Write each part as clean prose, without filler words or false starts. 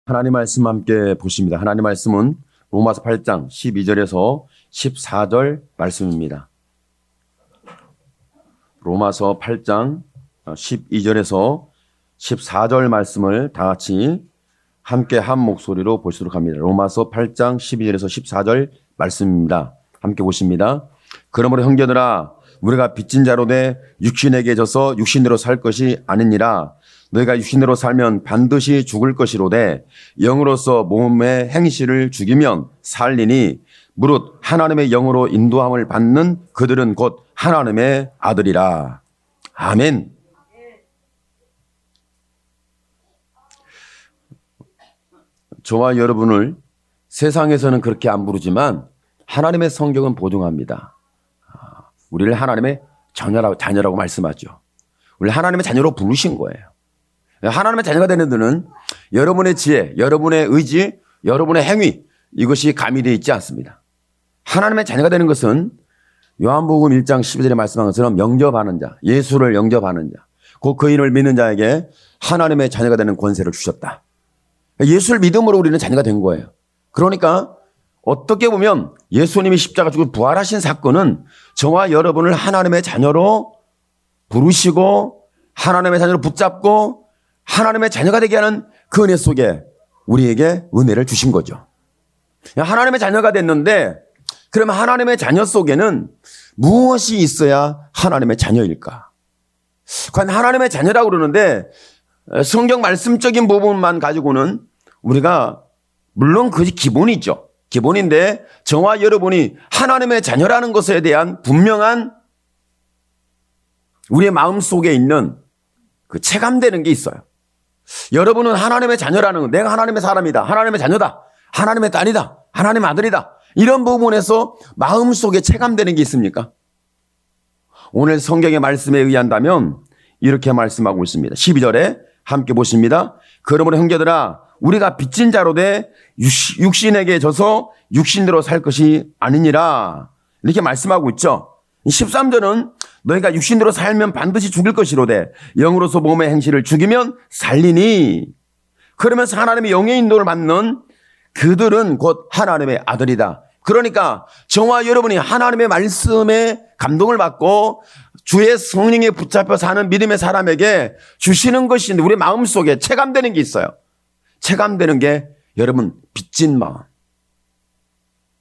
하나님 말씀 함께 보십니다. 하나님 말씀은 로마서 8장 12절에서 14절 말씀입니다. 로마서 8장 12절에서 14절 말씀을 다 같이 함께 한 목소리로 보시도록 합니다. 로마서 8장 12절에서 14절 말씀입니다. 함께 보십니다. 그러므로 형제들아 우리가 빚진 자로 돼 육신에게 져서 육신대로 살 것이 아니니라. 너희가 육신대로 살면 반드시 죽을 것이로되 영으로서 몸의 행실을 죽이면 살리니 무릇 하나님의 영으로 인도함을 받는 그들은 곧 하나님의 아들이라. 아멘. 저와 여러분을 세상에서는 그렇게 안 부르지만 하나님의 성경은 보증합니다. 우리를 하나님의 자녀라고 말씀하죠. 우리 하나님의 자녀로 부르신 거예요. 하나님의 자녀가 되는 데는 여러분의 지혜, 여러분의 의지, 여러분의 행위 이것이 가미되어 있지 않습니다. 하나님의 자녀가 되는 것은 요한복음 1장 12절에 말씀한 것처럼 영접하는 자, 예수를 영접하는 자, 곧 그 이름을 믿는 자에게 하나님의 자녀가 되는 권세를 주셨다. 예수를 믿음으로 우리는 자녀가 된 거예요. 그러니까 어떻게 보면 예수님이 십자가 죽고 부활하신 사건은 저와 여러분을 하나님의 자녀로 부르시고 하나님의 자녀로 붙잡고 하나님의 자녀가 되게 하는 그 은혜 속에 우리에게 은혜를 주신 거죠. 하나님의 자녀가 됐는데 그러면 하나님의 자녀 속에는 무엇이 있어야 하나님의 자녀일까? 과연 하나님의 자녀라고 그러는데 성경 말씀적인 부분만 가지고는 우리가 물론 그것이 기본이죠. 기본인데 저와 여러분이 하나님의 자녀라는 것에 대한 분명한 우리의 마음 속에 있는 그 체감되는 게 있어요. 여러분은 하나님의 자녀라는 거, 내가 하나님의 사람이다, 하나님의 자녀다, 하나님의 딸이다, 하나님의 아들이다, 이런 부분에서 마음속에 체감되는 게 있습니까? 오늘 성경의 말씀에 의한다면 이렇게 말씀하고 있습니다. 12절에 함께 보십니다. 그러므로 형제들아 우리가 빚진 자로 돼 육신에게 져서 육신대로 살 것이 아니니라 이렇게 말씀하고 있죠. 13절은 너희가 육신대로 살면 반드시 죽을 것이로되 영으로서 몸의 행실을 죽이면 살리니. 그러면서 하나님의 영의 인도를 받는 그들은 곧 하나님의 아들이다. 그러니까 저와 여러분이 하나님의 말씀에 감동을 받고 주의 성령에 붙잡혀 사는 믿음의 사람에게 주시는 것이 우리 마음속에 체감되는 게 있어요. 체감되는 게 여러분 빚진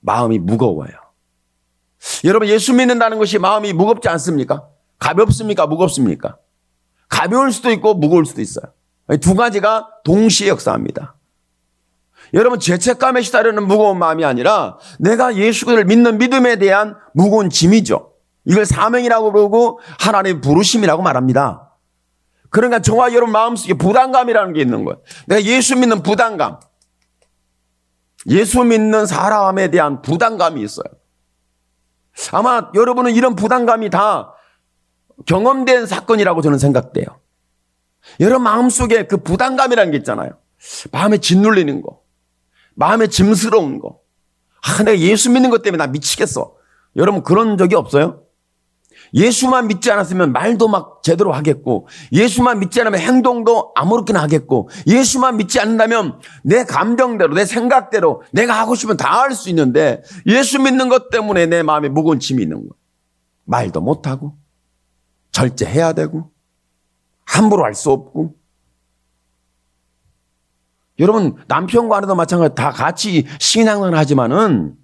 마음이 무거워요. 여러분 예수 믿는다는 것이 마음이 무겁지 않습니까? 가볍습니까? 무겁습니까? 가벼울 수도 있고 무거울 수도 있어요. 두 가지가 동시에 역사합니다. 여러분 죄책감에 시달리는 무거운 마음이 아니라 내가 예수를 믿는 믿음에 대한 무거운 짐이죠. 이걸 사명이라고 부르고 하나님의 부르심이라고 말합니다. 그러니까 저와 여러분 마음속에 부담감이라는 게 있는 거예요. 내가 예수 믿는 부담감, 예수 믿는 사람에 대한 부담감이 있어요. 아마 여러분은 이런 부담감이 다 경험된 사건이라고 저는 생각돼요. 여러분 마음속에 그 부담감이라는 게 있잖아요. 마음에 짓눌리는 거, 마음에 짐스러운 거. 내가 예수 믿는 것 때문에 나 미치겠어. 여러분 그런 적이 없어요? 예수만 믿지 않았으면 말도 막 제대로 하겠고, 예수만 믿지 않으면 행동도 아무렇게나 하겠고, 예수만 믿지 않는다면 내 감정대로, 내 생각대로 내가 하고 싶으면 다 할 수 있는데 예수 믿는 것 때문에 내 마음에 무거운 짐이 있는 거예요. 말도 못하고 절제해야 되고 함부로 할 수 없고. 여러분 남편과 아내도 마찬가지로 다 같이 신앙을 하지만은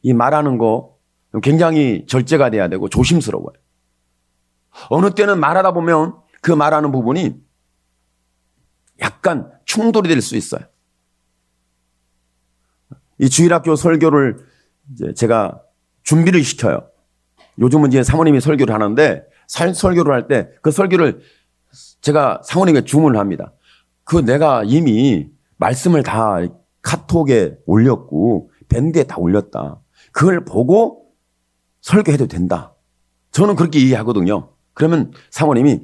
이 말하는 거 굉장히 절제가 돼야 되고 조심스러워요. 어느 때는 말하다 보면 그 말하는 부분이 약간 충돌이 될 수 있어요. 이 주일학교 설교를 이제 제가 준비를 시켜요. 요즘은 이제 사모님이 설교를 하는데 설교를 할 때 그 설교를 제가 사모님에게 주문을 합니다. 그 내가 이미 말씀을 다 카톡에 올렸고 밴드에 다 올렸다. 그걸 보고 설교해도 된다. 저는 그렇게 이해하거든요. 그러면 사모님이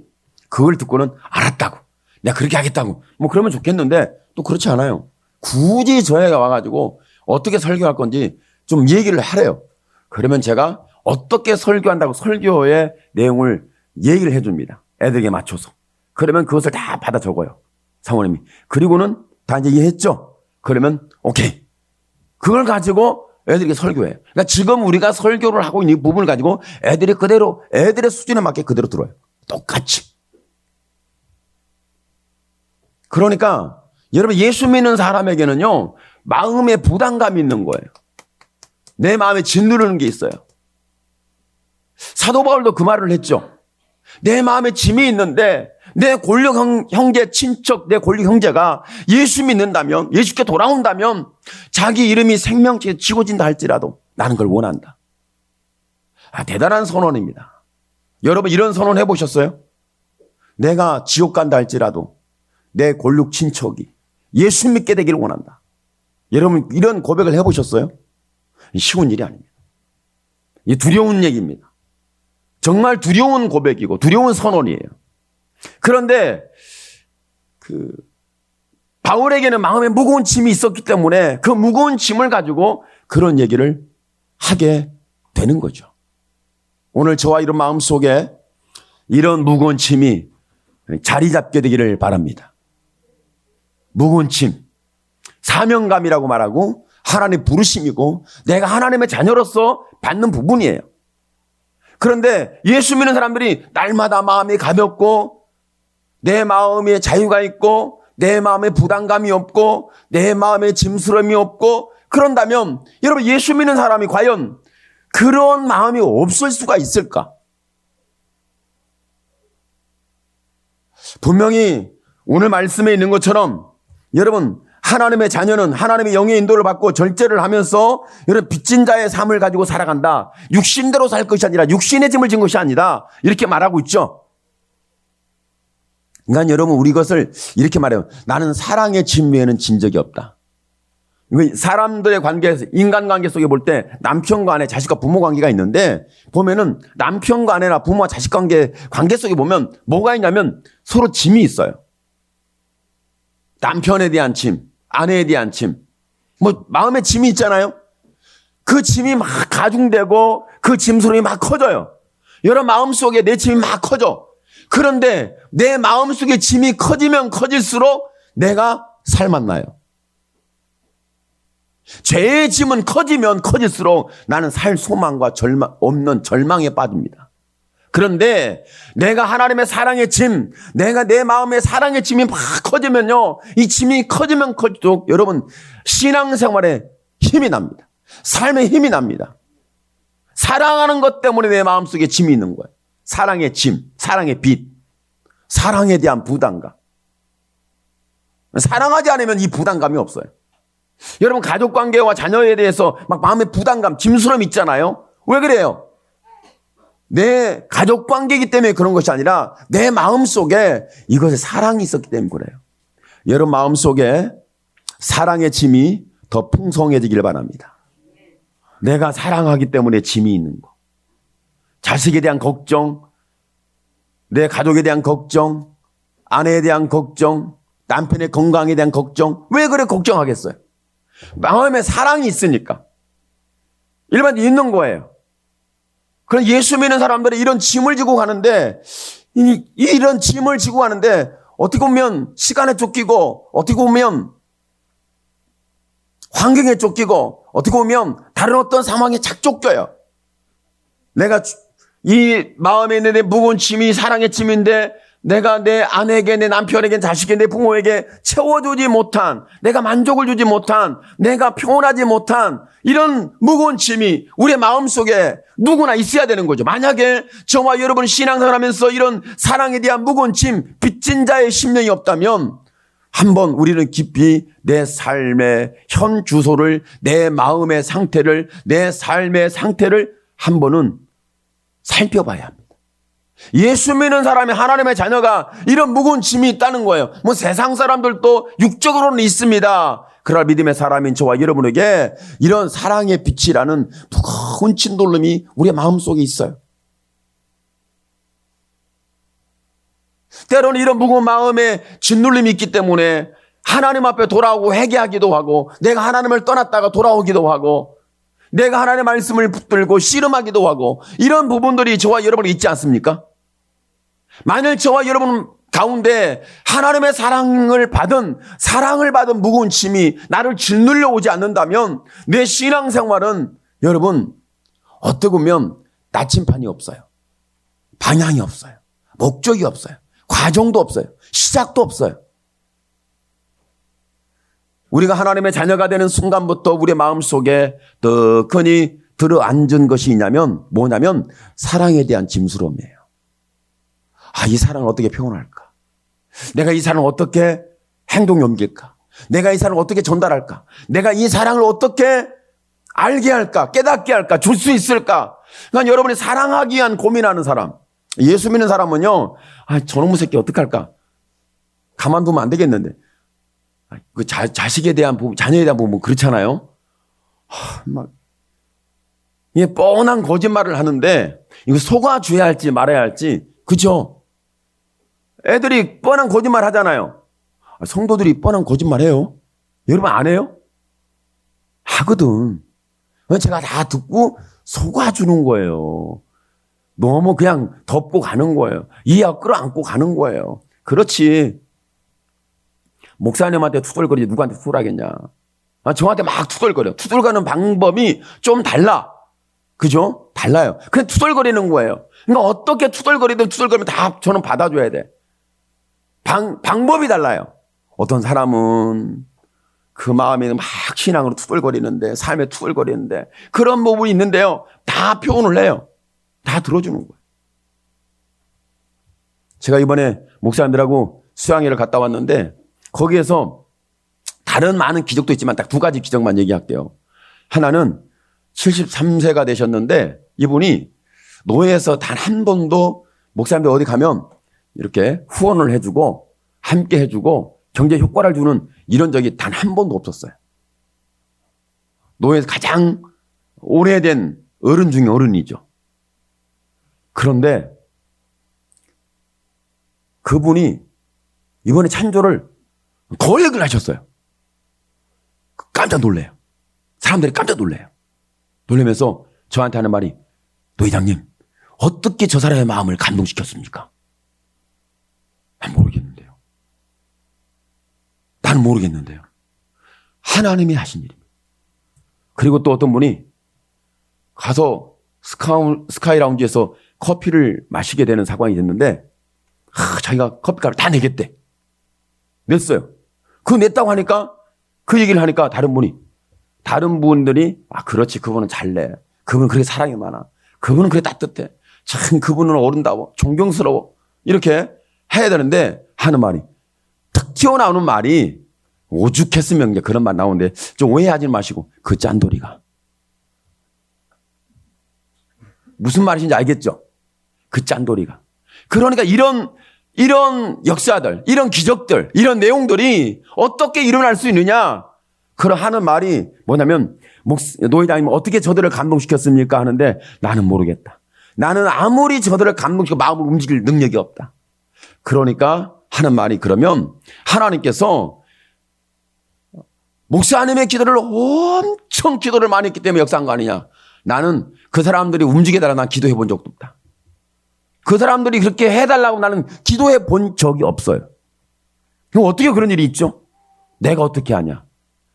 그걸 듣고는 알았다고. 내가 그렇게 하겠다고. 뭐 그러면 좋겠는데 또 그렇지 않아요. 굳이 저에게 와가지고 어떻게 설교할 건지 좀 얘기를 하래요. 그러면 제가 어떻게 설교한다고 설교의 내용을 얘기를 해줍니다. 애들에게 맞춰서. 그러면 그것을 다 받아 적어요. 사모님이. 그리고는 다 이제 이해했죠? 그러면 오케이. 그걸 가지고 애들에게 설교해요. 그러니까 지금 우리가 설교를 하고 있는 이 부분을 가지고 애들이 그대로 애들의 수준에 맞게 그대로 들어요. 똑같이. 그러니까 여러분 예수 믿는 사람에게는요. 마음에 부담감이 있는 거예요. 내 마음에 짓누르는 게 있어요. 사도 바울도 그 말을 했죠. 내 마음에 짐이 있는데 내 권력 형제, 친척, 내 권력 형제가 예수 믿는다면, 예수께 돌아온다면 자기 이름이 생명책에 지워진다 할지라도 나는 그걸 원한다. 대단한 선언입니다. 여러분 이런 선언 해보셨어요? 내가 지옥 간다 할지라도 내 권력 친척이 예수 믿게 되기를 원한다. 여러분 이런 고백을 해보셨어요? 쉬운 일이 아닙니다. 이 두려운 얘기입니다. 정말 두려운 고백이고 두려운 선언이에요. 그런데 바울에게는 마음에 무거운 짐이 있었기 때문에 그 무거운 짐을 가지고 그런 얘기를 하게 되는 거죠. 오늘 저와 이런 마음 속에 이런 무거운 짐이 자리 잡게 되기를 바랍니다. 무거운 짐, 사명감이라고 말하고 하나님의 부르심이고 내가 하나님의 자녀로서 받는 부분이에요. 그런데 예수 믿는 사람들이 날마다 마음이 가볍고 내 마음에 자유가 있고 내 마음에 부담감이 없고 내 마음에 짐스러움이 없고 그런다면 여러분 예수 믿는 사람이 과연 그런 마음이 없을 수가 있을까? 분명히 오늘 말씀에 있는 것처럼 여러분 하나님의 자녀는 하나님의 영의 인도를 받고 절제를 하면서 여러분 빚진 자의 삶을 가지고 살아간다. 육신대로 살 것이 아니라 육신의 짐을 진 것이 아니다. 이렇게 말하고 있죠. 그러니까 여러분 우리 것을 이렇게 말해요. 나는 사랑의 짐 외에는 진 적이 없다. 사람들의 관계에서 인간관계 속에 볼 때 남편과 아내, 자식과 부모 관계가 있는데 보면은 남편과 아내나 부모와 자식 관계 속에 보면 뭐가 있냐면 서로 짐이 있어요. 남편에 대한 짐, 아내에 대한 짐, 뭐 마음에 짐이 있잖아요. 그 짐이 막 가중되고 그 짐스러움이 막 커져요. 여러분 마음속에 내 짐이 막 커져. 그런데 내 마음속에 짐이 커지면 커질수록 내가 살맛나요. 죄의 짐은 커지면 커질수록 나는 살 소망과 없는 절망에 빠집니다. 그런데 내가 하나님의 사랑의 짐, 내가 내 마음의 사랑의 짐이 막 커지면요. 이 짐이 커지면 커질수록 여러분 신앙생활에 힘이 납니다. 삶에 힘이 납니다. 사랑하는 것 때문에 내 마음속에 짐이 있는 거예요. 사랑의 짐, 사랑의 빚, 사랑에 대한 부담감. 사랑하지 않으면 이 부담감이 없어요. 여러분 가족관계와 자녀에 대해서 막 마음의 부담감, 짐스러움 있잖아요. 왜 그래요? 내 가족관계이기 때문에 그런 것이 아니라 내 마음속에 이것에 사랑이 있었기 때문에 그래요. 여러분 마음속에 사랑의 짐이 더 풍성해지길 바랍니다. 내가 사랑하기 때문에 짐이 있는 거. 자식에 대한 걱정, 내 가족에 대한 걱정, 아내에 대한 걱정, 남편의 건강에 대한 걱정. 왜 그래 걱정하겠어요? 마음에 사랑이 있으니까. 일반적으로 있는 거예요. 그럼 예수 믿는 사람들이 이런 짐을 지고 가는데 이런 짐을 지고 가는데 어떻게 보면 시간에 쫓기고 어떻게 보면 환경에 쫓기고 어떻게 보면 다른 어떤 상황에 착 쫓겨요. 내가 이 마음에 있는 내 무거운 짐이 사랑의 짐인데 내가 내 아내에게, 내 남편에게, 자식에게, 내 부모에게 채워주지 못한, 내가 만족을 주지 못한, 내가 평온하지 못한 이런 무거운 짐이 우리의 마음속에 누구나 있어야 되는 거죠. 만약에 저와 여러분 신앙생활하면서 이런 사랑에 대한 무거운 짐, 빚진 자의 심령이 없다면 한번 우리는 깊이 내 삶의 현 주소를, 내 마음의 상태를, 내 삶의 상태를 한 번은 살펴봐야 합니다. 예수 믿는 사람이 하나님의 자녀가 이런 무거운 짐이 있다는 거예요. 뭐 세상 사람들도 육적으로는 있습니다. 그러나 믿음의 사람인 저와 여러분에게 이런 사랑의 빛이라는 무거운 진돌림이 우리의 마음속에 있어요. 때로는 이런 무거운 마음에 짓눌림이 있기 때문에 하나님 앞에 돌아오고 회개하기도 하고 내가 하나님을 떠났다가 돌아오기도 하고 내가 하나님의 말씀을 붙들고 씨름하기도 하고 이런 부분들이 저와 여러분이 있지 않습니까? 만일 저와 여러분 가운데 하나님의 사랑을 받은 무거운 짐이 나를 짓눌려 오지 않는다면 내 신앙생활은 여러분 어떻게 보면 나침판이 없어요. 방향이 없어요. 목적이 없어요. 과정도 없어요. 시작도 없어요. 우리가 하나님의 자녀가 되는 순간부터 우리의 마음속에 떡하니 들어앉은 것이 뭐냐면 사랑에 대한 짐스러움이에요. 이 사랑을 어떻게 표현할까? 내가 이 사랑을 어떻게 행동에 옮길까? 내가 이 사랑을 어떻게 전달할까? 내가 이 사랑을 어떻게 알게 할까? 깨닫게 할까? 줄 수 있을까? 그러니까 여러분이 사랑하기 위한 고민하는 사람, 예수 믿는 사람은요, 저놈의 새끼 어떡할까? 가만두면 안 되겠는데. 그 자식에 대한 부분, 자녀에 대한 부분 그렇잖아요. 이게 뻔한 거짓말을 하는데 이거 속아줘야 할지 말아야 할지, 그죠? 애들이 뻔한 거짓말 하잖아요. 성도들이 뻔한 거짓말 해요. 여러분 안 해요? 하거든. 제가 다 듣고 속아주는 거예요. 너무 그냥 덮고 가는 거예요. 이해하고 끌어안고 가는 거예요. 그렇지. 목사님한테 투덜거리지 누구한테 투덜하겠냐. 저한테 막 투덜거려. 투덜거리는 방법이 좀 달라. 그죠? 달라요. 그냥 투덜거리는 거예요. 그러니까 어떻게 투덜거리든 투덜거리면 다 저는 받아줘야 돼. 방법이 달라요. 어떤 사람은 그 마음에 막 신앙으로 투덜거리는데, 삶에 투덜거리는데, 그런 부분이 있는데요. 다 표현을 해요. 다 들어주는 거예요. 제가 이번에 목사님들하고 수양회를 갔다 왔는데, 거기에서 다른 많은 기적도 있지만 딱 두 가지 기적만 얘기할게요. 하나는 73세가 되셨는데, 이분이 노예에서 단 한 번도 목사님들 어디 가면 이렇게 후원을 해주고, 함께 해주고, 경제 효과를 주는 이런 적이 단 한 번도 없었어요. 노예에서 가장 오래된 어른 중에 어른이죠. 그런데 그분이 이번에 찬조를 거액을 하셨어요. 깜짝 놀래요. 사람들이 깜짝 놀래요. 놀라면서 저한테 하는 말이, 노 회장님, 어떻게 저 사람의 마음을 감동시켰습니까? 난 모르겠는데요. 나는 모르겠는데요. 하나님이 하신 일입니다. 그리고 또 어떤 분이 가서 스카이 라운지에서 커피를 마시게 되는 상황이 됐는데, 자기가 커피값을 다 내겠대. 냈어요. 그거 냈다고 하니까, 그 얘기를 하니까 다른 분들이, 그렇지, 그분은 잘내. 그분은 그렇게 사랑이 많아. 그분은 그렇게 따뜻해. 참, 그분은 어른다워. 존경스러워. 이렇게 해야 되는데, 하는 말이, 탁 튀어나오는 말이, 오죽했으면 이제 그런 말 나오는데, 좀 오해하지 마시고, 그 짠돌이가. 무슨 말인지 알겠죠? 그 짠돌이가. 그러니까 이런 역사들, 이런 기적들, 이런 내용들이 어떻게 일어날 수 있느냐? 그런 하는 말이 뭐냐면, 노회장님 어떻게 저들을 감동시켰습니까? 하는데, 나는 모르겠다. 나는 아무리 저들을 감동시켜 마음을 움직일 능력이 없다. 그러니까 하는 말이, 그러면 하나님께서 목사님의 기도를 엄청 기도를 많이 했기 때문에 역사한 거 아니냐? 나는 그 사람들이 움직여달라 난 기도해 본 적도 없다. 그 사람들이 그렇게 해달라고 나는 기도해 본 적이 없어요. 그럼 어떻게 그런 일이 있죠? 내가 어떻게 하냐?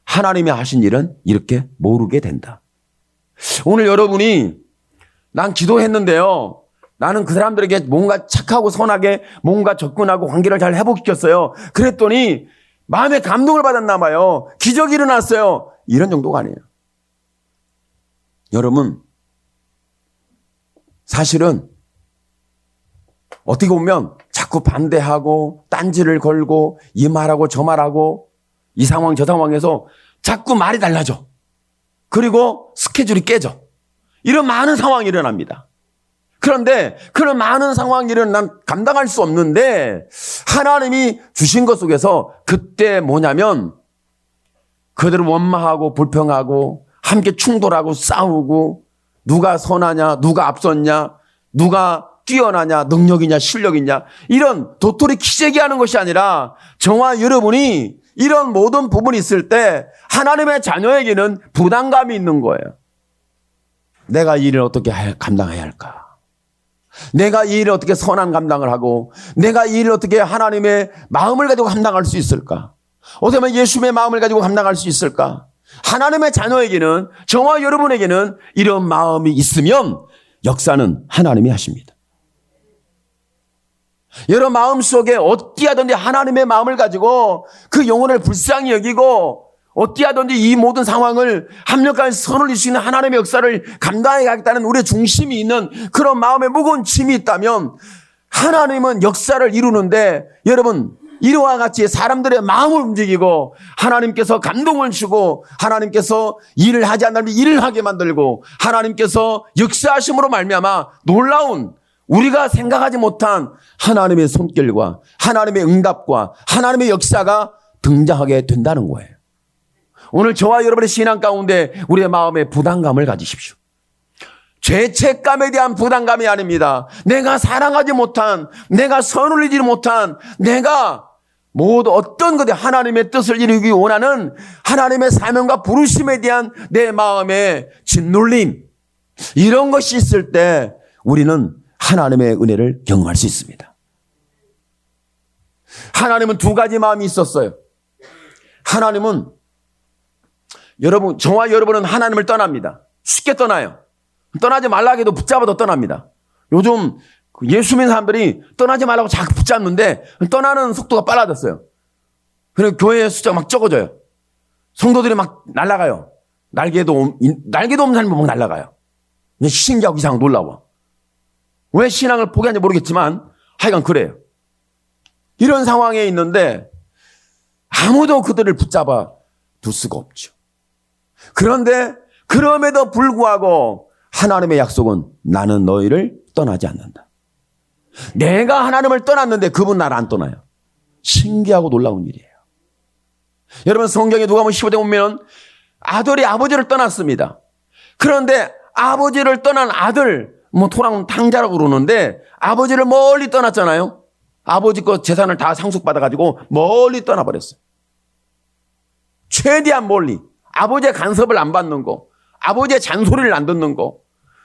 하나님이 하신 일은 이렇게 모르게 된다. 오늘 여러분이 난 기도했는데요. 나는 그 사람들에게 뭔가 착하고 선하게 뭔가 접근하고 관계를 잘 회복시켰어요. 그랬더니 마음에 감동을 받았나 봐요. 기적이 일어났어요. 이런 정도가 아니에요. 여러분, 사실은 어떻게 보면 자꾸 반대하고 딴지를 걸고 이 말하고 저 말하고 이 상황 저 상황에서 자꾸 말이 달라져. 그리고 스케줄이 깨져. 이런 많은 상황이 일어납니다. 그런데 그런 많은 상황이 일어나면 감당할 수 없는데 하나님이 주신 것 속에서 그때 뭐냐면 그들을 원망하고 불평하고 함께 충돌하고 싸우고 누가 선하냐 누가 앞섰냐 누가 뛰어나냐 능력이냐 실력이냐 이런 도토리 키재기 하는 것이 아니라 저와 여러분이 이런 모든 부분이 있을 때 하나님의 자녀에게는 부담감이 있는 거예요. 내가 이 일을 어떻게 감당해야 할까? 내가 이 일을 어떻게 선한 감당을 하고 내가 이 일을 어떻게 하나님의 마음을 가지고 감당할 수 있을까? 어떻게 하면 예수님의 마음을 가지고 감당할 수 있을까? 하나님의 자녀에게는, 저와 여러분에게는 이런 마음이 있으면 역사는 하나님이 하십니다. 여러분 마음속에 어찌하든지 하나님의 마음을 가지고 그 영혼을 불쌍히 여기고 어찌하든지 이 모든 상황을 합력하여 선을 이룰 수 있는 하나님의 역사를 감당해 가겠다는 우리의 중심이 있는 그런 마음의 무거운 짐이 있다면 하나님은 역사를 이루는데 여러분 이와 같이 사람들의 마음을 움직이고 하나님께서 감동을 주고 하나님께서 일을 하지 않는 일을 하게 만들고 하나님께서 역사하심으로 말미암아 놀라운 우리가 생각하지 못한 하나님의 손길과 하나님의 응답과 하나님의 역사가 등장하게 된다는 거예요. 오늘 저와 여러분의 신앙 가운데 우리의 마음에 부담감을 가지십시오. 죄책감에 대한 부담감이 아닙니다. 내가 사랑하지 못한, 내가 선을 이루지 못한, 내가 모두 어떤 것에 하나님의 뜻을 이루기 원하는 하나님의 사명과 부르심에 대한 내 마음의 짓눌림, 이런 것이 있을 때 우리는 하나님의 은혜를 경험할 수 있습니다. 하나님은 두 가지 마음이 있었어요. 하나님은 여러분, 저와 여러분은 하나님을 떠납니다. 쉽게 떠나요. 떠나지 말라고 해도 붙잡아도 떠납니다. 요즘 예수 믿는 사람들이 떠나지 말라고 자꾸 붙잡는데 떠나는 속도가 빨라졌어요. 그리고 교회의 숫자가 막 적어져요. 성도들이 막 날아가요. 날개도 없는 사람이 막 날아가요. 신기하고 이상 놀라워. 왜 신앙을 포기하는지 모르겠지만 하여간 그래요. 이런 상황에 있는데 아무도 그들을 붙잡아 둘 수가 없죠. 그런데 그럼에도 불구하고 하나님의 약속은 나는 너희를 떠나지 않는다. 내가 하나님을 떠났는데 그분 나를 안 떠나요. 신기하고 놀라운 일이에요. 여러분 성경에 누가복음 15장에 보면 아들이 아버지를 떠났습니다. 그런데 아버지를 떠난 아들, 토랑 탕자라고 그러는데 아버지를 멀리 떠났잖아요. 아버지 거 재산을 다 상속받아가지고 멀리 떠나버렸어요. 최대한 멀리. 아버지의 간섭을 안 받는 거, 아버지의 잔소리를 안 듣는 거,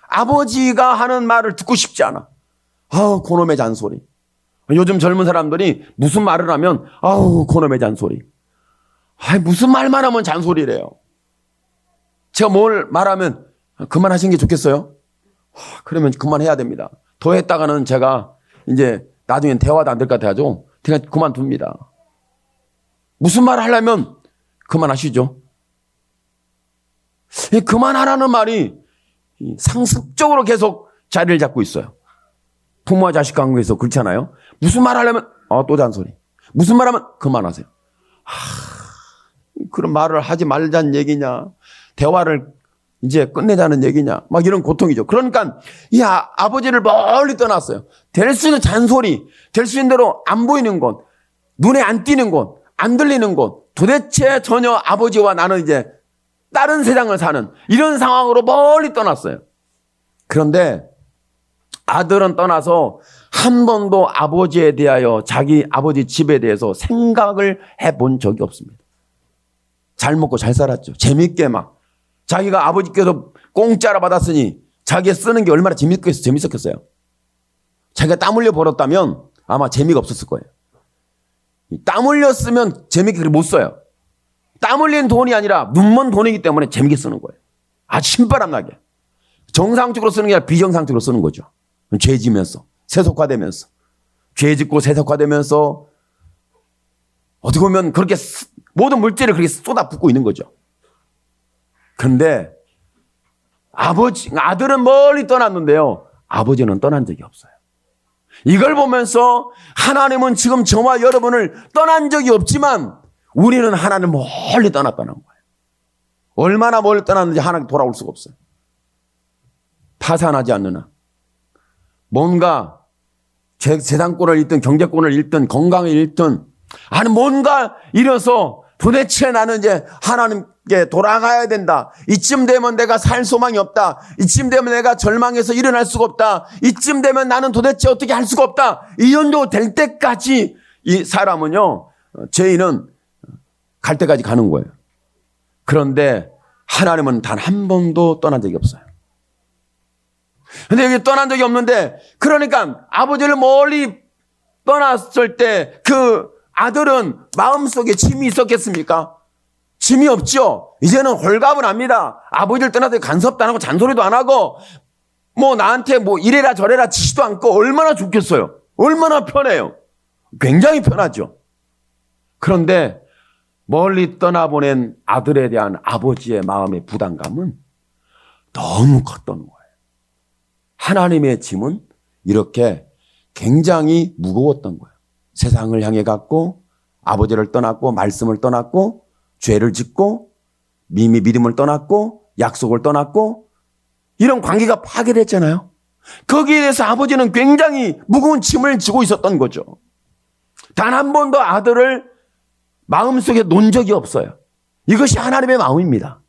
아버지가 하는 말을 듣고 싶지 않아. 아우, 그놈의 잔소리. 요즘 젊은 사람들이 무슨 말을 하면 아우, 그놈의 잔소리. 무슨 말만 하면 잔소리래요. 제가 뭘 말하면 그만하시는 게 좋겠어요? 그러면 그만해야 됩니다. 더 했다가는 제가 이제 나중엔 대화도 안 될 것 같아가지고 제가 그만둡니다. 무슨 말을 하려면 그만하시죠. 그만하라는 말이 상습적으로 계속 자리를 잡고 있어요. 부모와 자식 관계에서 그렇잖아요. 무슨 말 하려면 또 잔소리. 무슨 말 하면 그만하세요. 그런 말을 하지 말자는 얘기냐, 대화를 이제 끝내자는 얘기냐, 막 이런 고통이죠. 그러니까 이 아버지를 멀리 떠났어요. 될 수 있는 잔소리, 될 수 있는 대로 안 보이는 곳, 눈에 안 띄는 곳, 안 들리는 곳, 도대체 전혀 아버지와 나는 이제 다른 세상을 사는 이런 상황으로 멀리 떠났어요. 그런데 아들은 떠나서 한 번도 아버지에 대하여 자기 아버지 집에 대해서 생각을 해본 적이 없습니다. 잘 먹고 잘 살았죠. 재밌게 막 자기가 아버지께서 공짜로 받았으니 자기가 쓰는 게 얼마나 재밌었겠어요. 자기가 땀 흘려 벌었다면 아마 재미가 없었을 거예요. 땀 흘려 쓰면 재밌게 못 써요. 땀 흘린 돈이 아니라 눈먼 돈이기 때문에 재밌게 쓰는 거예요. 아주 신바람 나게. 정상적으로 쓰는 게 아니라 비정상적으로 쓰는 거죠. 죄 지면서, 세속화되면서, 죄 짓고 세속화되면서 어떻게 보면 그렇게 모든 물질을 그렇게 쏟아붓고 있는 거죠. 그런데 아들은 멀리 떠났는데요. 아버지는 떠난 적이 없어요. 이걸 보면서 하나님은 지금 저와 여러분을 떠난 적이 없지만 우리는 하나님을 멀리 떠났다는 거예요. 얼마나 멀리 떠났는지 하나님 돌아올 수가 없어요. 파산하지 않느나 뭔가 재산권을 잃든 경제권을 잃든 건강을 잃든 뭔가 잃어서 도대체 나는 이제 하나님께 돌아가야 된다. 이쯤 되면 내가 살 소망이 없다. 이쯤 되면 내가 절망해서 일어날 수가 없다. 이쯤 되면 나는 도대체 어떻게 할 수가 없다. 이 정도 될 때까지 이 사람은요, 죄인은 갈 때까지 가는 거예요. 그런데 하나님은 단 한 번도 떠난 적이 없어요. 근데 여기 떠난 적이 없는데, 그러니까 아버지를 멀리 떠났을 때 그 아들은 마음속에 짐이 있었겠습니까? 짐이 없죠. 이제는 홀가분 합니다. 아버지를 떠나서 간섭도 안 하고 잔소리도 안 하고 뭐 나한테 뭐 이래라 저래라 지시도 않고 얼마나 좋겠어요. 얼마나 편해요. 굉장히 편하죠. 그런데 멀리 떠나보낸 아들에 대한 아버지의 마음의 부담감은 너무 컸던 거예요. 하나님의 짐은 이렇게 굉장히 무거웠던 거예요. 세상을 향해 갔고 아버지를 떠났고 말씀을 떠났고 죄를 짓고 믿음을 떠났고 약속을 떠났고 이런 관계가 파괴됐잖아요. 거기에 대해서 아버지는 굉장히 무거운 짐을 지고 있었던 거죠. 단 한 번도 아들을 마음속에 놓은 적이 없어요. 이것이 하나님의 마음입니다.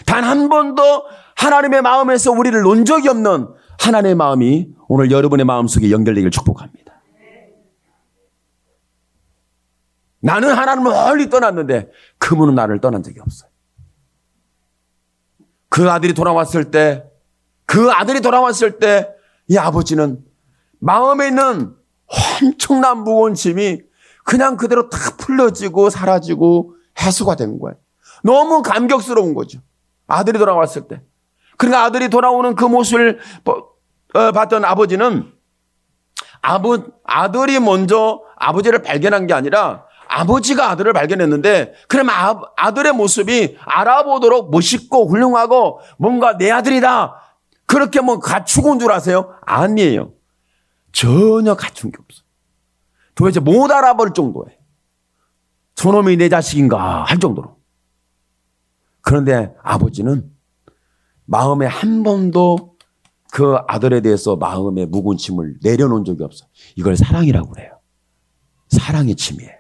단 한 번도 하나님의 마음에서 우리를 놓은 적이 없는 하나님의 마음이 오늘 여러분의 마음속에 연결되기를 축복합니다. 나는 하나님을 멀리 떠났는데 그분은 나를 떠난 적이 없어요. 그 아들이 돌아왔을 때 이 아버지는 마음에 있는 엄청난 무거운 짐이 그냥 그대로 다 풀려지고 사라지고 해소가 된 거예요. 너무 감격스러운 거죠. 아들이 돌아왔을 때. 그러니까 아들이 돌아오는 그 모습을 봤던 아버지는 아들이 먼저 아버지를 발견한 게 아니라 아버지가 아들을 발견했는데 그럼 아들의 모습이 알아보도록 멋있고 훌륭하고 뭔가 내 아들이다. 그렇게 뭐 갖추고 온 줄 아세요? 아니에요. 전혀 갖춘 게 없어요. 도대체 못 알아볼 정도예요. 저놈이 내 자식인가 할 정도로. 그런데 아버지는 마음에 한 번도 그 아들에 대해서 마음의 무거운 짐을 내려놓은 적이 없어요. 이걸 사랑이라고 그래요. 사랑의 짐이에요.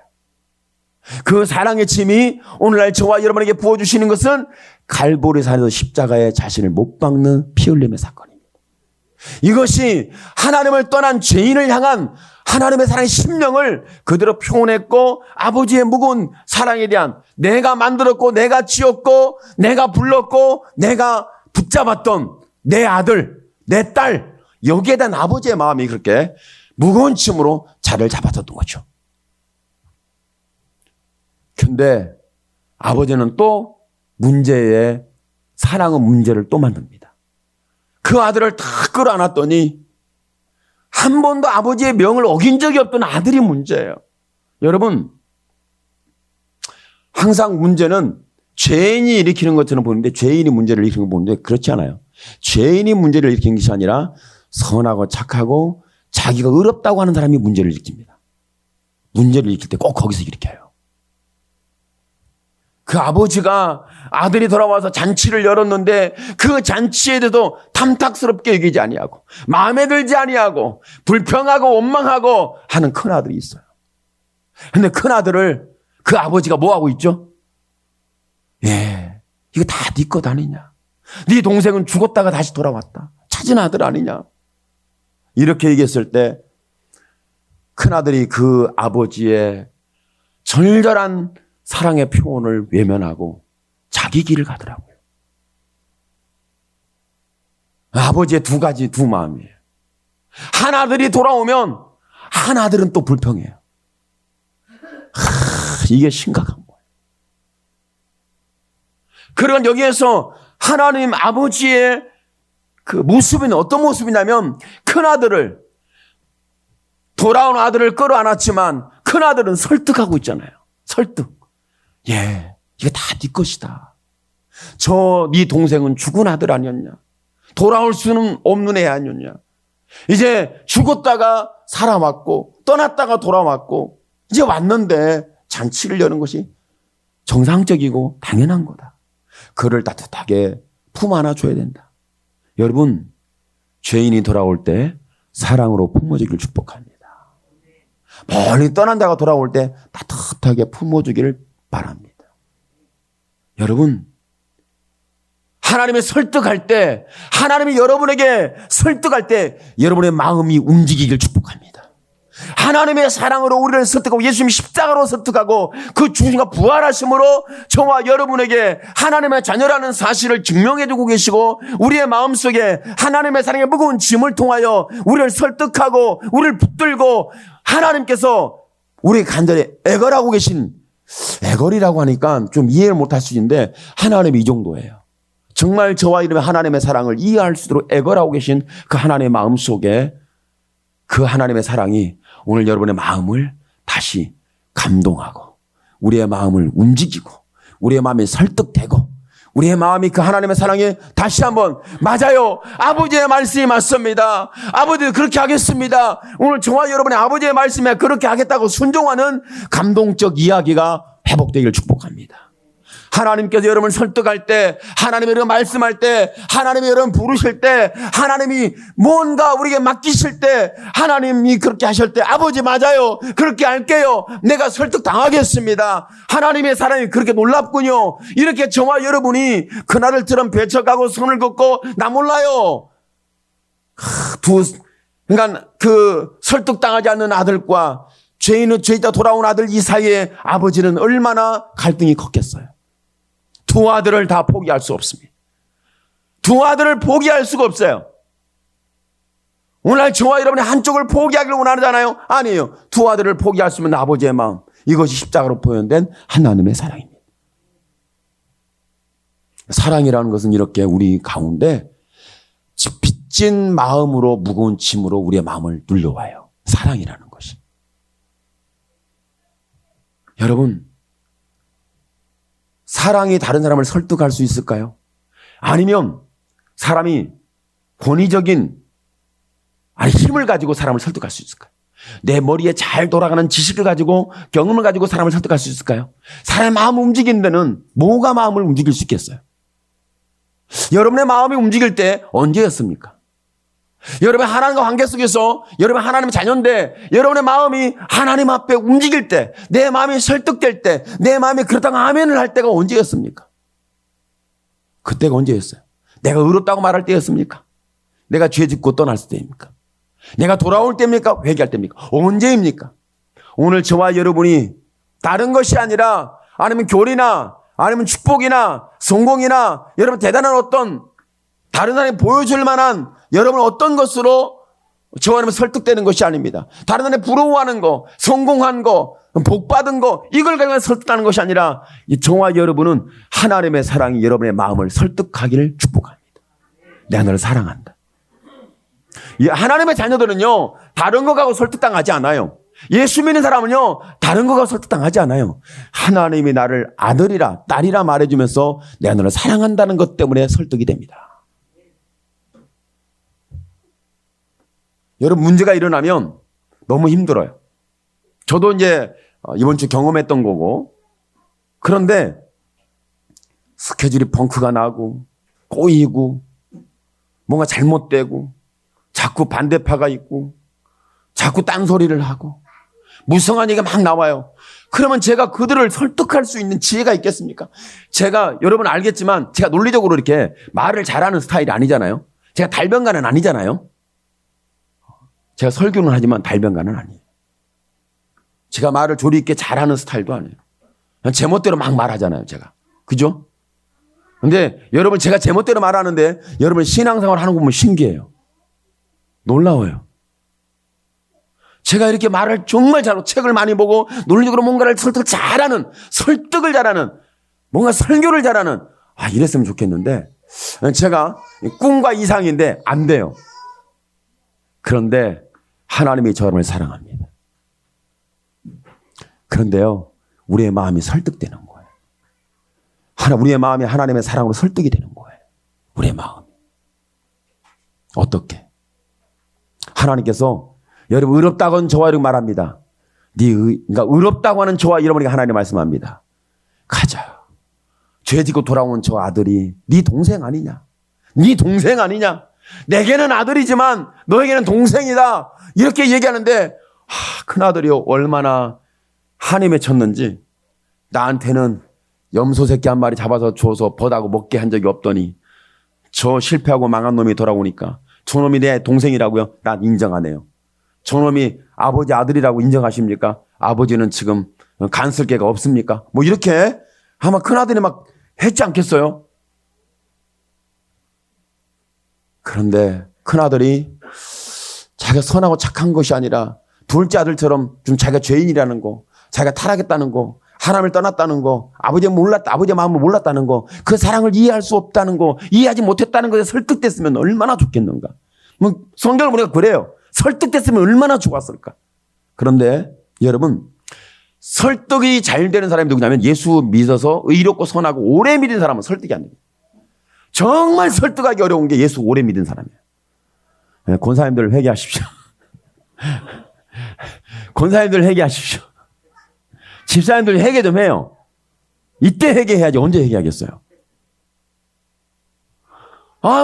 그 사랑의 짐이 오늘날 저와 여러분에게 부어주시는 것은 갈보리산에서 십자가에 자신을 못 박는 피 흘림의 사건입니다. 이것이 하나님을 떠난 죄인을 향한 하나님의 사랑의 심령을 그대로 표현했고 아버지의 무거운 사랑에 대한 내가 만들었고 내가 지었고 내가 불렀고 내가 붙잡았던 내 아들, 내 딸 여기에 대한 아버지의 마음이 그렇게 무거운 짐으로 자리를 잡았던 거죠. 근데 아버지는 또 문제에 사랑의 문제를 또 만듭니다. 그 아들을 다 끌어안았더니 한 번도 아버지의 명을 어긴 적이 없던 아들이 문제예요. 여러분, 항상 문제는 죄인이 일으키는 것처럼 보는데 죄인이 문제를 일으키는 거 보는데 그렇지 않아요. 죄인이 문제를 일으키는 것이 아니라 선하고 착하고 자기가 의롭다고 하는 사람이 문제를 일으킵니다. 문제를 일으킬 때 꼭 거기서 일으켜요. 그 아버지가 아들이 돌아와서 잔치를 열었는데 그 잔치에 대해서 탐탁스럽게 여기지 아니하고 마음에 들지 아니하고 불평하고 원망하고 하는 큰아들이 있어요. 근데 큰아들을 그 아버지가 뭐하고 있죠? 예, 이거 다 네 것 아니냐. 네 동생은 죽었다가 다시 돌아왔다. 찾은 아들 아니냐. 이렇게 얘기했을 때 큰아들이 그 아버지의 절절한 사랑의 표현을 외면하고 자기 길을 가더라고요. 아버지의 두 마음이에요. 한 아들이 돌아오면 한 아들은 또 불평해요. 이게 심각한 거예요. 그러니까 여기에서 하나님 아버지의 그 모습은 어떤 모습이냐면 큰아들을 돌아온 아들을 끌어안았지만 큰아들은 설득하고 있잖아요. 설득. 예, 이게 다 네 것이다. 네 동생은 죽은 아들 아니었냐? 돌아올 수는 없는 애 아니었냐? 이제 죽었다가 살아왔고 떠났다가 돌아왔고 이제 왔는데 잔치를 여는 것이 정상적이고 당연한 거다. 그를 따뜻하게 품 안아줘야 된다. 여러분, 죄인이 돌아올 때 사랑으로 품어주기를 축복합니다. 멀리 떠난 자가 돌아올 때 따뜻하게 품어주기를 바랍니다. 여러분, 하나님이 설득할 때, 하나님이 여러분에게 설득할 때 여러분의 마음이 움직이길 축복합니다. 하나님의 사랑으로 우리를 설득하고 예수님이 십자가로 설득하고 그 죽으심과 부활하심으로 저와 여러분에게 하나님의 자녀라는 사실을 증명해 주고 계시고 우리의 마음속에 하나님의 사랑의 무거운 짐을 통하여 우리를 설득하고 우리를 붙들고 하나님께서 우리 간절히 애걸하고 계신, 애걸이라고 하니까 좀 이해를 못할 수 있는데 하나님이 이 정도예요. 정말 저와 여러분의 하나님의 사랑을 이해할 수 있도록 애걸하고 계신 그 하나님의 마음 속에 그 하나님의 사랑이 오늘 여러분의 마음을 다시 감동하고 우리의 마음을 움직이고 우리의 마음이 설득되고 우리의 마음이 그 하나님의 사랑에 다시 한번 맞아요. 아버지의 말씀이 맞습니다. 아버지 그렇게 하겠습니다. 오늘 저와 여러분의 아버지의 말씀에 그렇게 하겠다고 순종하는 감동적 이야기가 회복되기를 축복합니다. 하나님께서 여러분을 설득할 때, 하나님이 여러분 말씀할 때, 하나님이 여러분 부르실 때, 하나님이 뭔가 우리에게 맡기실 때, 하나님이 그렇게 하실 때, 아버지 맞아요. 그렇게 할게요. 내가 설득당하겠습니다. 하나님의 사랑이 그렇게 놀랍군요. 이렇게 저와 여러분이 그날들처럼 배척하고 선을 긋고 나 몰라요. 그러니까 그 설득당하지 않는 아들과 죄인다 돌아온 아들 이 사이에 아버지는 얼마나 갈등이 컸겠어요. 두 아들을 다 포기할 수 없습니다. 두 아들을 포기할 수가 없어요. 오늘 저와 여러분이 한쪽을 포기하기를 원하잖아요. 아니에요. 두 아들을 포기할 수 있는 아버지의 마음. 이것이 십자가로 표현된 하나님의 사랑입니다. 사랑이라는 것은 이렇게 우리 가운데 빚진 마음으로 무거운 짐으로 우리의 마음을 눌러와요. 사랑이라는 것이. 여러분, 사랑이 다른 사람을 설득할 수 있을까요? 아니면 사람이 권위적인 힘을 가지고 사람을 설득할 수 있을까요? 내 머리에 잘 돌아가는 지식을 가지고 경험을 가지고 사람을 설득할 수 있을까요? 사람의 마음을 움직이는 데는 뭐가 마음을 움직일 수 있겠어요? 여러분의 마음이 움직일 때 언제였습니까? 여러분 하나님과 관계 속에서 여러분 하나님의 자녀인데 여러분의 마음이 하나님 앞에 움직일 때, 내 마음이 설득될 때, 내 마음이 그렇다고 아멘을 할 때가 언제였습니까? 그때가 언제였어요? 내가 의롭다고 말할 때였습니까? 내가 죄 짓고 떠날 때입니까? 내가 돌아올 때입니까? 회개할 때입니까? 언제입니까? 오늘 저와 여러분이 다른 것이 아니라 아니면 교리나 아니면 축복이나 성공이나 여러분 대단한 어떤 다른 사람이 보여줄 만한 여러분 어떤 것으로 저와 여러분 설득되는 것이 아닙니다. 다른 사람이 부러워하는 거, 성공한 거, 복받은 거 이걸 가지고 설득하는 것이 아니라 저와 여러분은 하나님의 사랑이 여러분의 마음을 설득하기를 축복합니다. 내가 너를 사랑한다. 하나님의 자녀들은요 다른 거 가지고 설득당하지 않아요. 예수 믿는 사람은요 다른 거 가지고 설득당하지 않아요. 하나님이 나를 아들이라 딸이라 말해주면서 내가 너를 사랑한다는 것 때문에 설득이 됩니다. 여러분 문제가 일어나면 너무 힘들어요. 저도 이제 이번 주 경험했던 거고 그런데 스케줄이 펑크가 나고 꼬이고 뭔가 잘못되고 자꾸 반대파가 있고 자꾸 딴소리를 하고 무성한 얘기가 막 나와요. 그러면 제가 그들을 설득할 수 있는 지혜가 있겠습니까? 제가 여러분 알겠지만 제가 논리적으로 이렇게 말을 잘하는 스타일이 아니잖아요. 제가 달변가는 아니잖아요. 제가 설교는 하지만 달변가는 아니에요. 제가 말을 조리 있게 잘하는 스타일도 아니에요. 그냥 제멋대로 막 말하잖아요, 제가. 그죠? 근데 여러분 제가 제멋대로 말하는데 여러분 신앙생활 하는 거 보면 신기해요. 놀라워요. 제가 이렇게 말을 정말 잘하고 책을 많이 보고 논리적으로 뭔가를 설득을 잘하는 뭔가 설교를 잘하는 이랬으면 좋겠는데 제가 꿈과 이상인데 안 돼요. 그런데 하나님이 저를 사랑합니다. 그런데요, 우리의 마음이 설득되는 거예요. 우리의 마음이 하나님의 사랑으로 설득이 되는 거예요. 우리의 마음이. 어떻게? 하나님께서 여러분 의롭다고는 저와 여러분 말합니다. 그러니까 의롭다고 하는 저와 여러분에게 하나님 말씀합니다. 가자. 죄 짓고 돌아온 저 아들이 네 동생 아니냐? 네 동생 아니냐? 내게는 아들이지만 너에게는 동생이다. 이렇게 얘기하는데 큰아들이 얼마나 한이 맺혔는지 나한테는 염소 새끼 한 마리 잡아서 줘서 버다고 먹게 한 적이 없더니 저 실패하고 망한 놈이 돌아오니까 저놈이 내 동생이라고요? 난 인정 안 해요. 저놈이 아버지 아들이라고 인정하십니까? 아버지는 지금 간섭계가 없습니까? 뭐 이렇게 아마 큰아들이 막 했지 않겠어요? 그런데 큰아들이 자기가 선하고 착한 것이 아니라 둘째 아들처럼 좀 자기가 죄인이라는 거, 자기가 타락했다는 거, 하나님을 떠났다는 거, 아버지의 마음을 몰랐다는 거, 그 사랑을 이해할 수 없다는 거, 이해하지 못했다는 것에 설득됐으면 얼마나 좋겠는가. 뭐 성경을 보니까 그래요. 설득됐으면 얼마나 좋았을까. 그런데 여러분, 설득이 잘 되는 사람이 누구냐면 예수 믿어서 의롭고 선하고 오래 믿은 사람은 설득이 안 됩니다. 정말 설득하기 어려운 게 예수 오래 믿은 사람이에요. 네, 권사님들 회개하십시오. 권사님들 회개하십시오. 집사님들 회개 좀 해요. 이때 회개해야지 언제 회개하겠어요.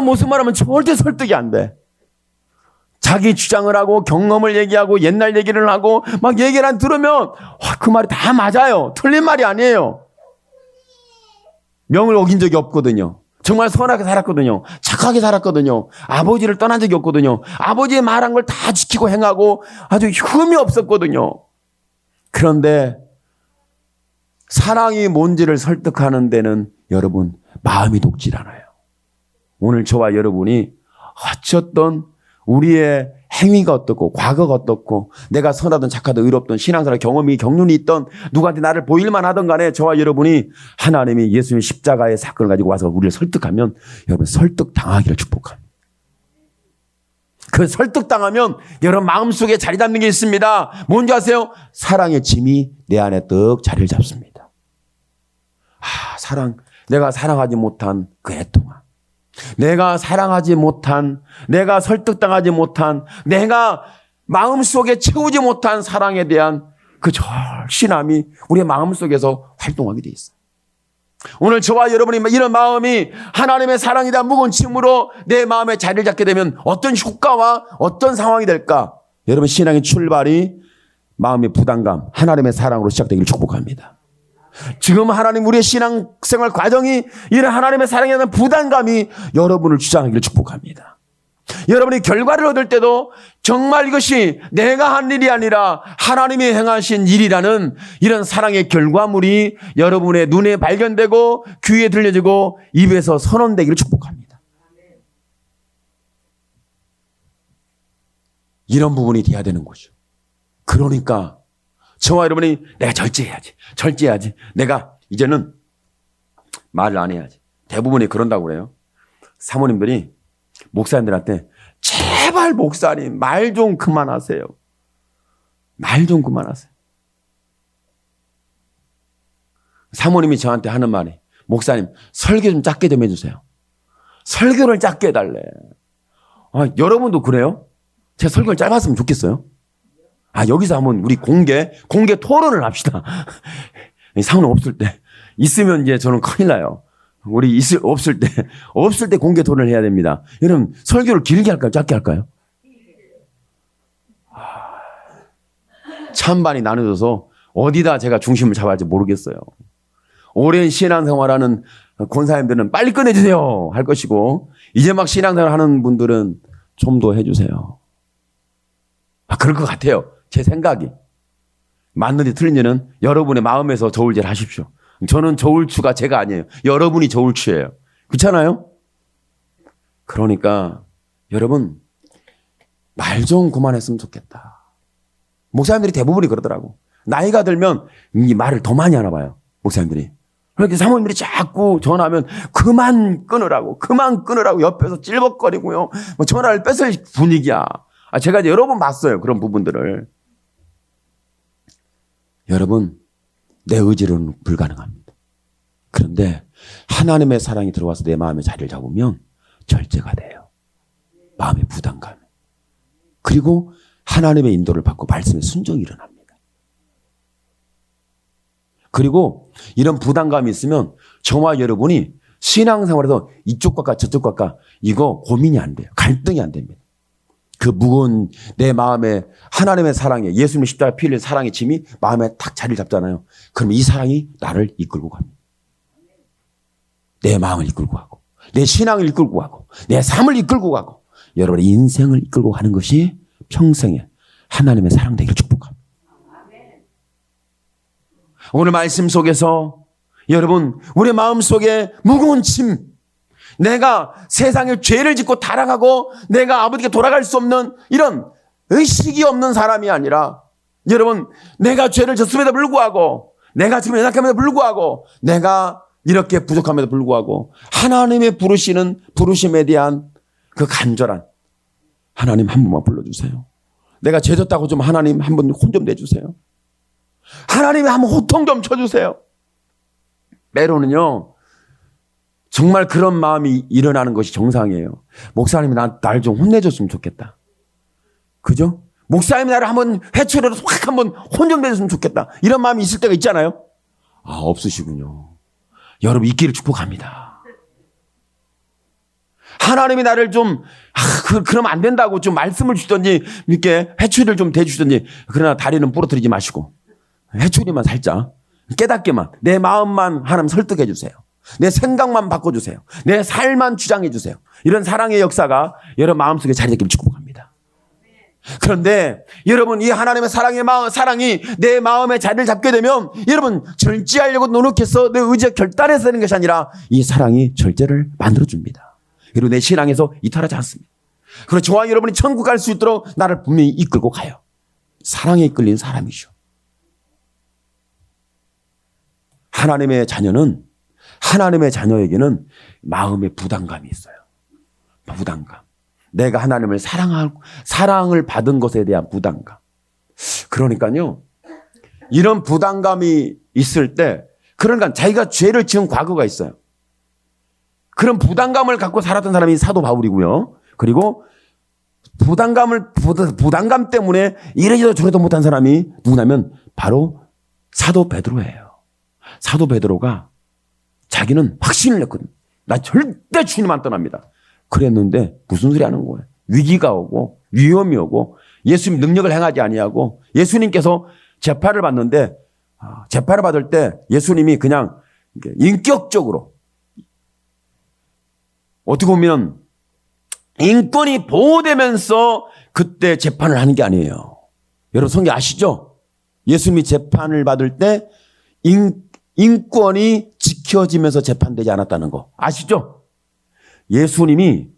무슨 말하면 절대 설득이 안 돼. 자기 주장을 하고 경험을 얘기하고 옛날 얘기를 하고 막 얘기를 안 들으면 그 말이 다 맞아요. 틀린 말이 아니에요. 명을 어긴 적이 없거든요. 정말 선하게 살았거든요. 착하게 살았거든요. 아버지를 떠난 적이 없거든요. 아버지의 말한 걸 다 지키고 행하고 아주 흠이 없었거든요. 그런데 사랑이 뭔지를 설득하는 데는 여러분 마음이 녹질 않아요. 오늘 저와 여러분이 어쨌든 우리의 행위가 어떻고 과거가 어떻고 내가 선하든 착하든 의롭든 신앙생활 경험이 경륜이 있던 누구한테 나를 보일만 하던 간에 저와 여러분이 하나님이 예수님의 십자가의 사건을 가지고 와서 우리를 설득하면 여러분 설득당하기를 축복합니다. 그 설득당하면 여러분 마음속에 자리 잡는 게 있습니다. 뭔지 아세요? 사랑의 짐이 내 안에 떡 자리를 잡습니다. 사랑, 내가 사랑하지 못한 그 애통함, 내가 사랑하지 못한, 내가 설득당하지 못한, 내가 마음속에 채우지 못한 사랑에 대한 그 절신함이 우리의 마음속에서 활동하게 돼 있어요. 오늘 저와 여러분이 이런 마음이 하나님의 사랑에 대한 무거운 짐으로 내 마음에 자리를 잡게 되면 어떤 효과와 어떤 상황이 될까? 여러분 신앙의 출발이 마음의 부담감, 하나님의 사랑으로 시작되기를 축복합니다. 지금 하나님 우리의 신앙생활 과정이 이런 하나님의 사랑에 대한 부담감이 여러분을 주장하기를 축복합니다. 여러분이 결과를 얻을 때도 정말 이것이 내가 한 일이 아니라 하나님이 행하신 일이라는 이런 사랑의 결과물이 여러분의 눈에 발견되고 귀에 들려지고 입에서 선언되기를 축복합니다. 이런 부분이 돼야 되는 거죠. 그러니까 저와 여러분이 내가 절제해야지. 내가 이제는 말을 안 해야지. 대부분이 그런다고 그래요. 사모님들이 목사님들한테 제발 목사님 말 좀 그만하세요. 말 좀 그만하세요. 사모님이 저한테 하는 말이 목사님 설교 좀 짧게 좀 해주세요. 설교를 짧게 해달래. 여러분도 그래요? 제 설교를 짧았으면 좋겠어요. 여기서 한번 우리 공개 토론을 합시다. 상은 없을 때. 있으면 이제 저는 큰일 나요. 우리 없을 때 공개 토론을 해야 됩니다. 여러분, 설교를 길게 할까요? 짧게 할까요? 찬반이 나눠져서 어디다 제가 중심을 잡아야 할지 모르겠어요. 오랜 신앙생활하는 권사님들은 빨리 끝내주세요 할 것이고, 이제 막 신앙생활 하는 분들은 좀 더 해주세요. 그럴 것 같아요. 제 생각이. 맞는지 틀린지는 여러분의 마음에서 저울질 하십시오. 저는 저울추가 제가 아니에요. 여러분이 저울추예요. 그렇잖아요? 그러니까 여러분 말 좀 그만했으면 좋겠다. 목사님들이 대부분이 그러더라고. 나이가 들면 이 말을 더 많이 하나 봐요. 목사님들이. 그렇게 사모님들이 자꾸 전화하면 그만 끊으라고 옆에서 찔벅거리고요. 전화를 뺏을 분위기야. 제가 이제 여러 번 봤어요. 그런 부분들을. 여러분, 내 의지로는 불가능합니다. 그런데 하나님의 사랑이 들어와서 내 마음에 자리를 잡으면 절제가 돼요. 마음의 부담감. 그리고 하나님의 인도를 받고 말씀에 순종이 일어납니다. 그리고 이런 부담감이 있으면 저와 여러분이 신앙생활에서 이쪽과 저쪽과 이거 고민이 안 돼요. 갈등이 안 됩니다. 그 무거운 내 마음에 하나님의 사랑에 예수님의 십자가 피 흘린 사랑의 짐이 마음에 딱 자리를 잡잖아요. 그럼 이 사랑이 나를 이끌고 갑니다. 내 마음을 이끌고 가고 내 신앙을 이끌고 가고 내 삶을 이끌고 가고 여러분의 인생을 이끌고 가는 것이 평생에 하나님의 사랑 되기를 축복합니다. 오늘 말씀 속에서 여러분, 우리 마음속에 무거운 짐, 내가 세상에 죄를 짓고 타락하고 내가 아버지께 돌아갈 수 없는 이런 의식이 없는 사람이 아니라, 여러분, 내가 죄를 졌음에도 불구하고, 내가 지금 연약함에도 불구하고, 내가 이렇게 부족함에도 불구하고 하나님의 부르시는 부르심에 대한 그 간절한, 하나님 한 번만 불러주세요. 내가 죄 졌다고 좀 하나님 한 번 혼 좀 내주세요. 하나님이 한번 호통 좀 쳐주세요. 때로는요, 정말 그런 마음이 일어나는 것이 정상이에요. 목사님이 날 좀 혼내줬으면 좋겠다. 그죠? 목사님이 나를 한번 회초리로 확 한번 혼 좀 내줬으면 좋겠다. 이런 마음이 있을 때가 있잖아요. 아, 없으시군요. 여러분, 있기를 축복합니다. 하나님이 나를 좀, 그러면 안 된다고 좀 말씀을 주든지, 이렇게 회초리를 좀 대주든지, 그러나 다리는 부러뜨리지 마시고, 회초리만 살짝, 깨닫게만, 내 마음만 하나님 설득해 주세요. 내 생각만 바꿔주세요. 내 삶만 주장해 주세요. 이런 사랑의 역사가 여러분 마음속에 자리 잡기를 축복합니다. 그런데 여러분, 이 하나님의 사랑이 내 마음에 자리를 잡게 되면 여러분, 절제하려고 노력해서 내 의지가 결단해서 되는 것이 아니라 이 사랑이 절제를 만들어줍니다. 그리고 내 신앙에서 이탈하지 않습니다. 그리고 저와 여러분이 천국 갈 수 있도록 나를 분명히 이끌고 가요. 사랑에 이끌린 사람이죠. 하나님의 자녀에게는 마음의 부담감이 있어요. 부담감. 내가 하나님을 사랑을 받은 것에 대한 부담감. 그러니까요, 이런 부담감이 있을 때, 그러니까 자기가 죄를 지은 과거가 있어요. 그런 부담감을 갖고 살았던 사람이 사도 바울이고요. 그리고 부담감 때문에 이러지도 저러지도 못한 사람이 누구냐면 바로 사도 베드로예요. 사도 베드로가 자기는 확신을 냈거든. 나 절대 주님 안 떠납니다. 그랬는데 무슨 소리 하는 거예요? 위기가 오고 위험이 오고 예수님 능력을 행하지 아니하고, 예수님께서 재판을 받는데, 재판을 받을 때 예수님이 그냥 인격적으로, 어떻게 보면 인권이 보호되면서 그때 재판을 하는 게 아니에요. 여러분 성경 아시죠? 예수님이 재판을 받을 때 인권이 지켜지면서 재판되지 않았다는 거 아시죠? 예수님이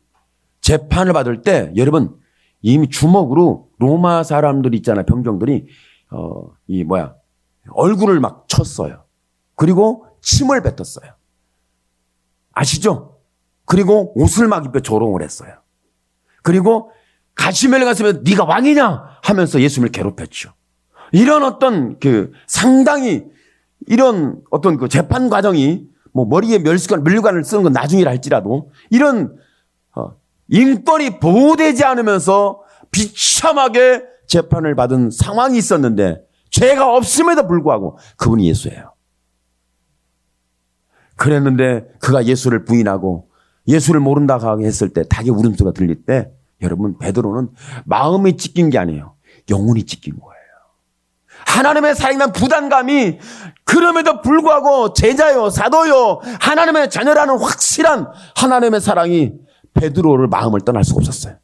재판을 받을 때 여러분 이미 주먹으로 로마 사람들이 있잖아요. 병정들이 얼굴을 막 쳤어요. 그리고 침을 뱉었어요. 아시죠? 그리고 옷을 막 입혀 조롱을 했어요. 그리고 가시멜에 갔으면 네가 왕이냐 하면서 예수님을 괴롭혔죠. 이런 어떤 상당히 이런 어떤 재판 과정이 뭐 머리에 면류관을 쓰는 건 나중이라 할지라도 이런 인권이 보호되지 않으면서 비참하게 재판을 받은 상황이 있었는데, 죄가 없음에도 불구하고 그분이 예수예요. 그랬는데 그가 예수를 부인하고 예수를 모른다고 했을 때 닭의 울음소리가 들릴 때, 여러분 베드로는 마음이 찢긴 게 아니에요. 영혼이 찢긴 거예요. 하나님의 사랑에 대한 부담감이, 그럼에도 불구하고 제자요, 사도요, 하나님의 자녀라는 확실한 하나님의 사랑이 베드로를 마음을 떠날 수가 없었어요.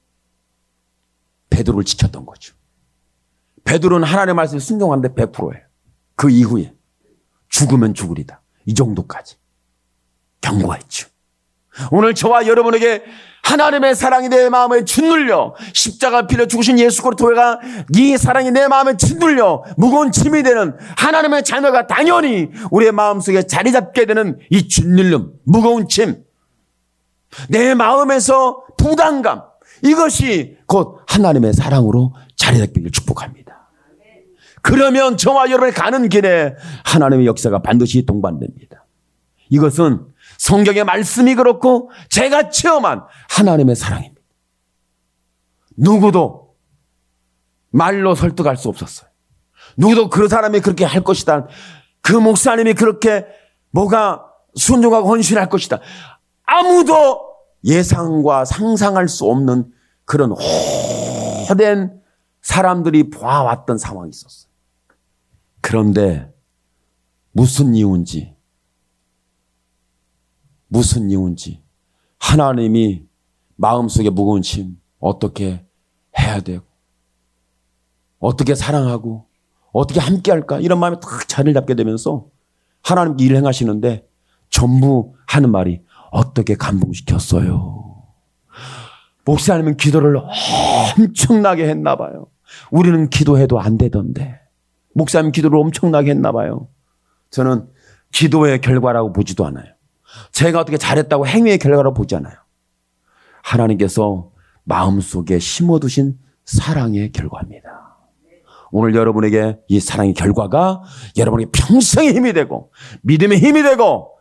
베드로를 지켰던 거죠. 베드로는 하나님의 말씀에 순종하는데 100%예요. 그 이후에 죽으면 죽으리다. 이 정도까지 경고했죠. 오늘 저와 여러분에게 하나님의 사랑이 내 마음에 짓눌려 십자가 빌려 죽으신 예수 그리스도가 네 사랑이 내 마음에 짓눌려 무거운 짐이 되는 하나님의 자녀가 당연히 우리의 마음속에 자리 잡게 되는 이 짓눌림, 무거운 짐, 내 마음에서 부담감, 이것이 곧 하나님의 사랑으로 자리 잡기를 축복합니다. 그러면 저와 여러분이 가는 길에 하나님의 역사가 반드시 동반됩니다. 이것은 성경의 말씀이 그렇고 제가 체험한 하나님의 사랑입니다. 누구도 말로 설득할 수 없었어요. 누구도 그 사람이 그렇게 할 것이다, 그 목사님이 그렇게 뭐가 순종하고 헌신할 것이다, 아무도 예상과 상상할 수 없는 그런 호된 사람들이 보아왔던 상황이 있었어요. 그런데 무슨 이유인지 하나님이 마음속에 무거운 짐 어떻게 해야 되고 어떻게 사랑하고 어떻게 함께할까 이런 마음이 딱 자리를 잡게 되면서 하나님께 일을 행하시는데 전부 하는 말이 어떻게 감동시켰어요. 목사님은 기도를 엄청나게 했나 봐요. 우리는 기도해도 안 되던데 목사님 기도를 엄청나게 했나 봐요. 저는 기도의 결과라고 보지도 않아요. 제가 어떻게 잘했다고 행위의 결과라고 보지 않아요. 하나님께서 마음속에 심어두신 사랑의 결과입니다. 오늘 여러분에게 이 사랑의 결과가 여러분에게 평생의 힘이 되고 믿음의 힘이 되고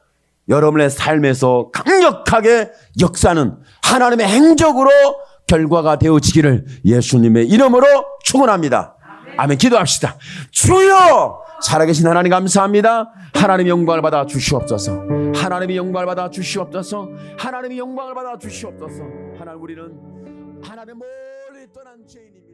여러분의 삶에서 강력하게 역사하는 하나님의 행적으로 결과가 되어지기를 예수님의 이름으로 축원합니다. 아멘. 기도합시다. 주여 살아계신 하나님 감사합니다. 하나님의 영광을 받아 주시옵소서. 하나님의 영광을 받아 주시옵소서. 하나님의 영광을 받아 주시옵소서. 하나님 우리는 하나님 멀리 떠난 죄인입니다.